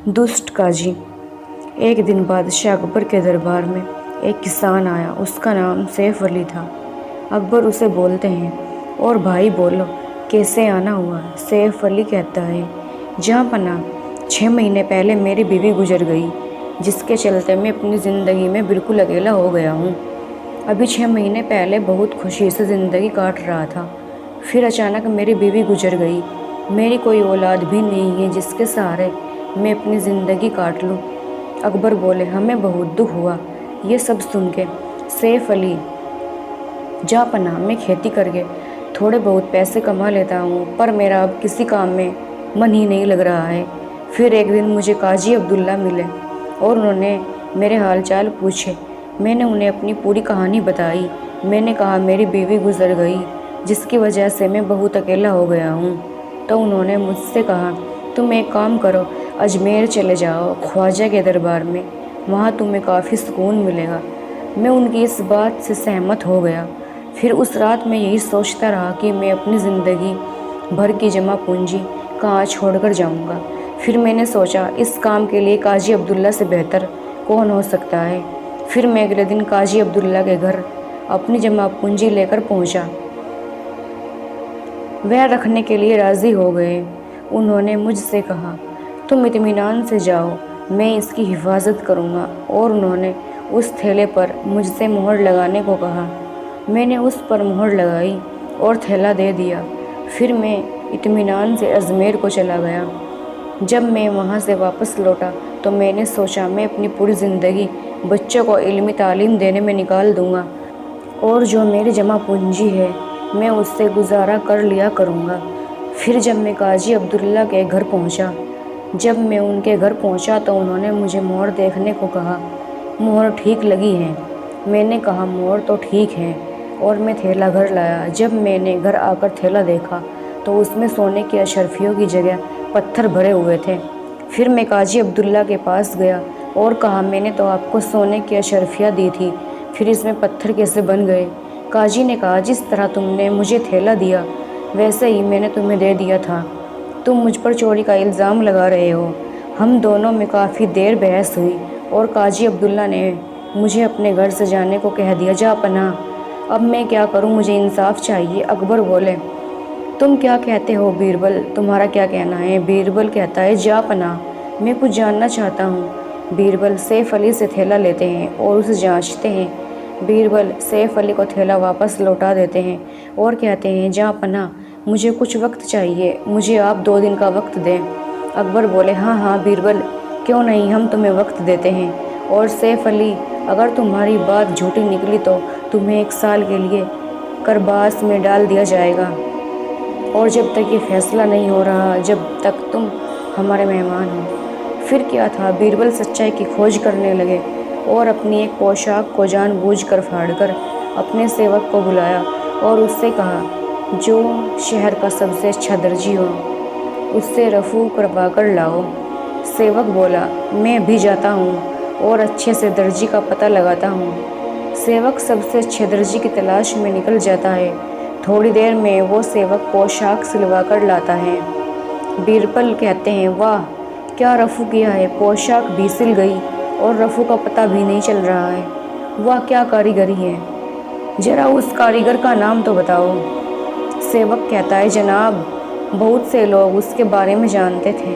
दुष्ट काजी। एक दिन बादशाह अकबर के दरबार में एक किसान आया। उसका नाम सैफ अली था। अकबर उसे बोलते हैं, और भाई बोलो कैसे आना हुआ? सैफ अली कहता है, जहाँ पना 6 महीने पहले मेरी बीवी गुजर गई, जिसके चलते मैं अपनी ज़िंदगी में बिल्कुल अकेला हो गया हूँ। अभी 6 महीने पहले बहुत खुशी से ज़िंदगी काट रहा था, फिर अचानक मेरी बीवी गुजर गई। मेरी कोई औलाद भी नहीं है जिसके सहारे मैं अपनी ज़िंदगी काट लूँ। अकबर बोले, हमें बहुत दुख हुआ ये सब सुन के। सैफ अली, जा पना मैं खेती करके थोड़े बहुत पैसे कमा लेता हूँ, पर मेरा अब किसी काम में मन ही नहीं लग रहा है। फिर एक दिन मुझे काजी अब्दुल्ला मिले और उन्होंने मेरे हाल चाल पूछे। मैंने उन्हें अपनी पूरी कहानी बताई। मैंने कहा मेरी बीवी गुजर गई, जिसकी वजह से मैं बहुत अकेला हो गया हूँ। तो उन्होंने मुझसे कहा, तुम एक काम करो, अजमेर चले जाओ ख्वाजा के दरबार में, वहाँ तुम्हें काफ़ी सुकून मिलेगा। मैं उनकी इस बात से सहमत हो गया। फिर उस रात मैं यही सोचता रहा कि मैं अपनी ज़िंदगी भर की जमा पूंजी कहाँ छोड़कर जाऊँगा। फिर मैंने सोचा, इस काम के लिए काजी अब्दुल्ला से बेहतर कौन हो सकता है। फिर मैं अगले दिन काजी अब्दुल्ला के घर अपनी जमा पूंजी लेकर पहुँचा। वह रखने के लिए राज़ी हो गए। उन्होंने मुझसे कहा, तुम इत्मीनान से जाओ, मैं इसकी हिफाजत करूँगा। और उन्होंने उस थैले पर मुझसे मोहर लगाने को कहा। मैंने उस पर मोहर लगाई और थैला दे दिया। फिर मैं इत्मीनान से अजमेर को चला गया। जब मैं वहाँ से वापस लौटा तो मैंने सोचा, मैं अपनी पूरी ज़िंदगी बच्चों को इल्मी तालीम देने में निकाल दूँगा, और जो मेरी जमा पूंजी है मैं उससे गुजारा कर लिया करूँगा। फिर जब मैं काजी अब्दुल्ला के घर पहुँचा, जब मैं उनके घर पहुँचा तो उन्होंने मुझे मोहर देखने को कहा। मोहर ठीक लगी है? मैंने कहा, मोहर तो ठीक है। और मैं थैला घर लाया। जब मैंने घर आकर थैला देखा तो उसमें सोने की अशरफियों की जगह पत्थर भरे हुए थे। फिर मैं काजी अब्दुल्ला के पास गया और कहा, मैंने तो आपको सोने की अशरफियाँ दी थी, फिर इसमें पत्थर कैसे बन गए? काजी ने कहा, जिस तरह तुमने मुझे थैला दिया वैसे ही मैंने तुम्हें दे दिया था। तुम मुझ पर चोरी का इल्ज़ाम लगा रहे हो। हम दोनों में काफ़ी देर बहस हुई और काजी अब्दुल्ला ने मुझे अपने घर से जाने को कह दिया। जा पनाह, अब मैं क्या करूं? मुझे इंसाफ चाहिए। अकबर बोले, तुम क्या कहते हो बीरबल? तुम्हारा क्या कहना है? बीरबल कहता है, जा पनाह, मैं कुछ जानना चाहता हूँ। बीरबल सैफ अली से थैला लेते हैं और उसे जांचते हैं। बीरबल सैफ अली को थैला वापस लौटा देते हैं और कहते हैं, जा पनाह, मुझे कुछ वक्त चाहिए, मुझे आप 2 दिन का वक्त दें। अकबर बोले, हाँ हाँ बीरबल, क्यों नहीं, हम तुम्हें वक्त देते हैं। और सैफ अली, अगर तुम्हारी बात झूठी निकली तो तुम्हें 1 साल के लिए करबास में डाल दिया जाएगा, और जब तक ये फैसला नहीं हो रहा, जब तक तुम हमारे मेहमान हो। फिर क्या था, बीरबल सच्चाई की खोज करने लगे और अपनी एक पोशाक को जानबूझकर फाड़कर अपने सेवक को बुलाया और उससे कहा, जो शहर का सबसे अच्छा दर्जी हो उससे रफू करवा कर लाओ। सेवक बोला, मैं भी जाता हूँ और अच्छे से दर्जी का पता लगाता हूँ। सेवक सबसे अच्छे दर्जी की तलाश में निकल जाता है। थोड़ी देर में वो सेवक पोशाक सिलवा कर लाता है। बीरबल कहते हैं, वाह, क्या रफू किया है, पोशाक भी सिल गई और रफू का पता भी नहीं चल रहा है। वाह, क्या कारीगरी है, ज़रा उस कारीगर का नाम तो बताओ। सेवक कहता है, जनाब, बहुत से लोग उसके बारे में जानते थे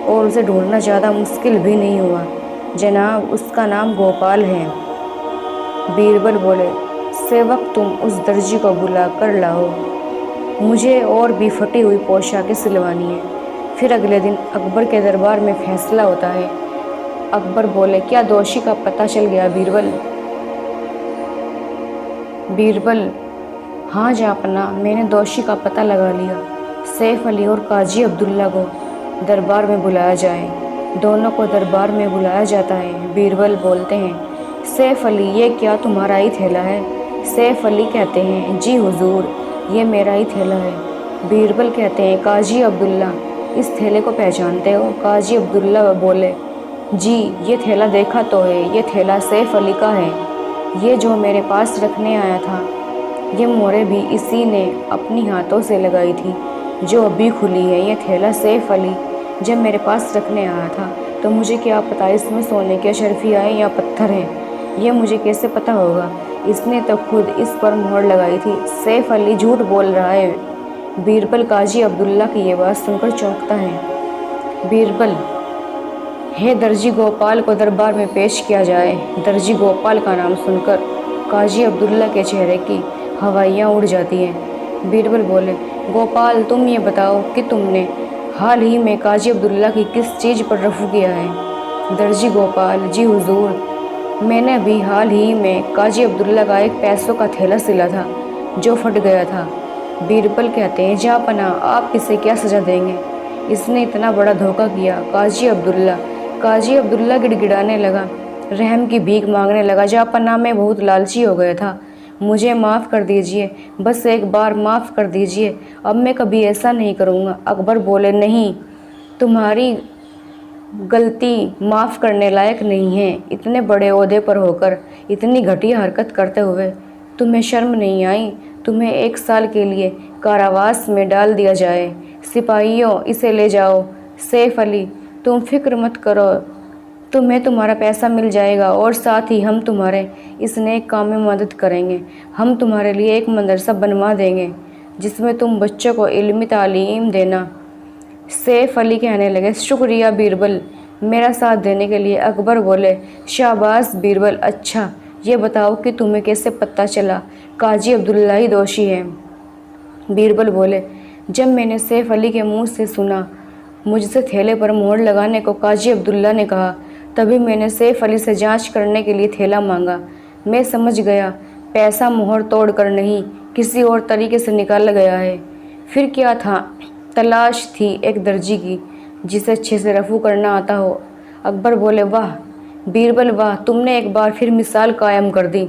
और उसे ढूंढना ज़्यादा मुश्किल भी नहीं हुआ। जनाब, उसका नाम गोपाल है। बीरबल बोले, सेवक, तुम उस दर्जी को बुला कर लाओ, मुझे और भी फटी हुई पोशाकें सिलवानी है। फिर अगले दिन अकबर के दरबार में फैसला होता है। अकबर बोले, क्या दोषी का पता चल गया बीरबल? बीरबल, हाँ जापना, मैंने दोषी का पता लगा लिया। सैफ अली और काजी अब्दुल्ला को दरबार में बुलाया जाए। दोनों को दरबार में बुलाया जाता है। बीरबल बोलते हैं, सैफ अली, ये क्या तुम्हारा ही थैला है? सैफ अली कहते हैं, जी हुजूर, ये मेरा ही थैला है। बीरबल कहते हैं, काजी अब्दुल्ला, इस थैले को पहचानते हो? काजी अब्दुल्ला बोले, जी, ये थैला देखा तो है, ये थैला सैफ अली का है। ये जो मेरे पास रखने आया था, ये मोहरें भी इसी ने अपनी हाथों से लगाई थी, जो अभी खुली है। ये थैला सैफ अली जब मेरे पास रखने आया था तो मुझे क्या पता इसमें सोने के अशरफियाँ हैं या पत्थर हैं, ये मुझे कैसे पता होगा? इसने तो खुद इस पर मोहर लगाई थी। सैफ अली झूठ बोल रहा है। बीरबल काजी अब्दुल्ला की ये बात सुनकर चौंकता है। बीरबल, हे दर्जी गोपाल को दरबार में पेश किया जाए। दर्जी गोपाल का नाम सुनकर काजी अब्दुल्ला के चेहरे की हवाइयाँ उड़ जाती हैं। बीरबल बोले, गोपाल तुम ये बताओ कि तुमने हाल ही में काजी अब्दुल्ला की किस चीज़ पर रफू किया है? दर्जी गोपाल, जी हुजूर, मैंने अभी हाल ही में काजी अब्दुल्ला का एक पैसों का थैला सिला था जो फट गया था। बीरबल कहते हैं, जा पना, आप इसे क्या सज़ा देंगे? इसने इतना बड़ा धोखा किया। काजी अब्दुल्ला गिड़गिड़ाने लगा, रहम की भीख मांगने लगा। जा पना, मैं बहुत लालची हो गया था, मुझे माफ़ कर दीजिए, बस एक बार माफ़ कर दीजिए, अब मैं कभी ऐसा नहीं करूँगा। अकबर बोले, नहीं, तुम्हारी गलती माफ़ करने लायक नहीं है। इतने बड़े ओहदे पर होकर इतनी घटिया हरकत करते हुए तुम्हें शर्म नहीं आई? तुम्हें 1 साल के लिए कारावास में डाल दिया जाए। सिपाहियों, इसे ले जाओ। सैफ अली, तुम फिक्र मत करो, तुम्हें तुम्हारा पैसा मिल जाएगा और साथ ही हम तुम्हारे इस नेक काम में मदद करेंगे। हम तुम्हारे लिए एक मदरसा बनवा देंगे जिसमें तुम बच्चों को इल्मी तालीम देना। सैफ अली कहने लगे, शुक्रिया बीरबल, मेरा साथ देने के लिए। अकबर बोले, शाबाश बीरबल, अच्छा ये बताओ कि तुम्हें कैसे पता चला काजी अब्दुल्ला ही दोषी है? बीरबल बोले, जब मैंने सैफ अली के मुंह से सुना मुझसे थैले पर मोहर लगाने को काजी अब्दुल्ला ने कहा, तभी मैंने सैफ अली से जांच करने के लिए थैला मांगा। मैं समझ गया पैसा मोहर तोड़ कर नहीं, किसी और तरीके से निकाला गया है। फिर क्या था? तलाश थी एक दर्जी की जिसे अच्छे से रफू करना आता हो। अकबर बोले, वाह बीरबल वाह, तुमने एक बार फिर मिसाल कायम कर दी।